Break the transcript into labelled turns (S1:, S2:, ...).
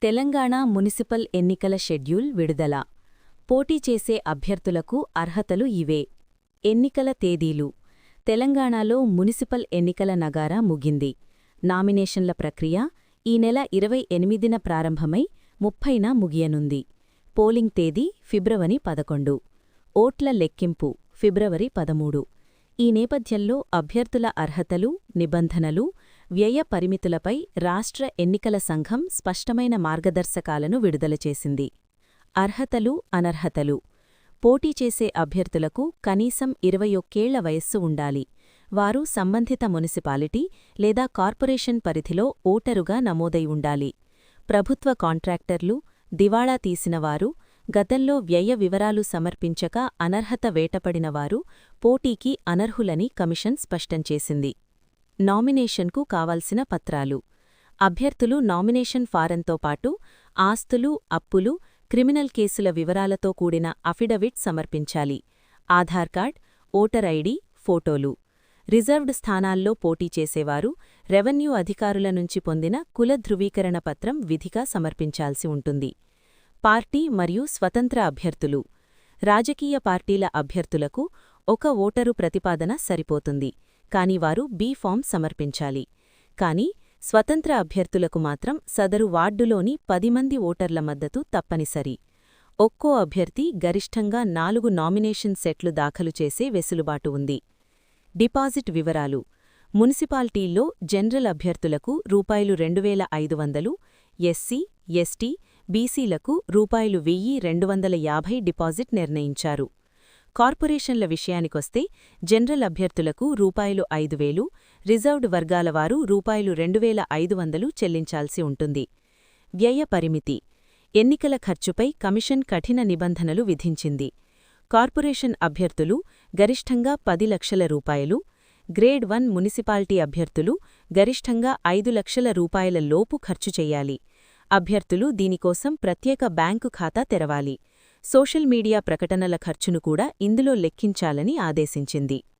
S1: Telangana municipal ఎన్నికల schedule విడుదల. పోటీ చేసే అభ్యర్థులకు అర్హతలు ఇవే. ఎన్నికల తేదీలు. తెలంగాణలో మునిసిపల్ ఎన్నికల నగారా ముగింది. నామినేషన్ల ప్రక్రియ ఈ నెల 28న ప్రారంభమై 30న ముగియనుంది. పోలింగ్ తేదీ ఫిబ్రవరి 11. ఓట్ల లెక్కింపు ఫిబ్రవరి 13. ఈ నేపథ్యంలో అభ్యర్థుల అర్హతలు, నిబంధనలు, వ్యయ పరిమితులపై రాష్ట్ర ఎన్నికల సంఘం స్పష్టమైన మార్గదర్శకాలను విడుదల చేసింది. అర్హతలు, అనర్హతలు. పోటీ చేసే అభ్యర్థులకు కనీసం 21 వయస్సు ఉండాలి. వారు సంబంధిత మునిసిపాలిటీ లేదా కార్పొరేషన్ పరిధిలో ఓటరుగా నమోదై ఉండాలి. ప్రభుత్వ కాంట్రాక్టర్లు, దివాళా తీసినవారు, గతంలో వ్యయ వివరాలు సమర్పించక అనర్హత వేటపడినవారు పోటీకి అనర్హులని కమిషన్ స్పష్టం చేసింది. నామినేషన్కు కావాల్సిన పత్రాలు. అభ్యర్థులు నామినేషన్ ఫారంతో పాటు ఆస్తులు, అప్పులు, క్రిమినల్ కేసుల వివరాలతో కూడిన అఫిడవిట్ సమర్పించాలి. ఆధార్ కార్డ్, ఓటర్ ఐడి, ఫోటోలు. రిజర్వ్డ్ స్థానాల్లో పోటీ చేసేవారు రెవెన్యూ అధికారుల నుంచి పొందిన కుల ధృవీకరణ పత్రం విధిగా సమర్పించాల్సి ఉంటుంది. పార్టీ మరియు స్వతంత్ర అభ్యర్థులు. రాజకీయ పార్టీల అభ్యర్థులకు ఒక ఓటరు ప్రతిపాదన సరిపోతుంది, కాని వారు బి ఫామ్ సమర్పించాలి. కాని స్వతంత్ర అభ్యర్థులకు మాత్రం సదరు వార్డులోని 10 మంది ఓటర్ల మద్దతు తప్పనిసరి. ఒక్కో అభ్యర్థి గరిష్ఠంగా 4 నామినేషన్ సెట్లు దాఖలు చేసే వెసులుబాటు ఉంది. డిపాజిట్ వివరాలు. మున్సిపాలిటీల్లో జనరల్ అభ్యర్థులకు రూ. 2,500, ఎస్సీ, ఎస్టీ, బీసీలకు రూ. 1,250 డిపాజిట్ నిర్ణయించారు. కార్పొరేషన్ల విషయానికొస్తే జనరల్ అభ్యర్థులకు రూ. 5,000, రిజర్వ్డ్ వర్గాలవారు రూ. 2,500 చెల్లించాల్సి ఉంటుంది. వ్యయ పరిమితి. ఎన్నికల ఖర్చుపై కమిషన్ కఠిన నిబంధనలు విధించింది. కార్పొరేషన్ అభ్యర్థులు గరిష్ఠంగా 10 లక్షల రూపాయలు, గ్రేడ్ 1 మునిసిపాలిటీ అభ్యర్థులు గరిష్ఠంగా 5 లక్షల రూపాయల లోపు ఖర్చు చెయ్యాలి. అభ్యర్థులు దీనికోసం ప్రత్యేక బ్యాంకు ఖాతా తెరవాలి. సోషల్ మీడియా ప్రకటనల ఖర్చును కూడా ఇందులో లెక్కించాలని ఆదేశించింది.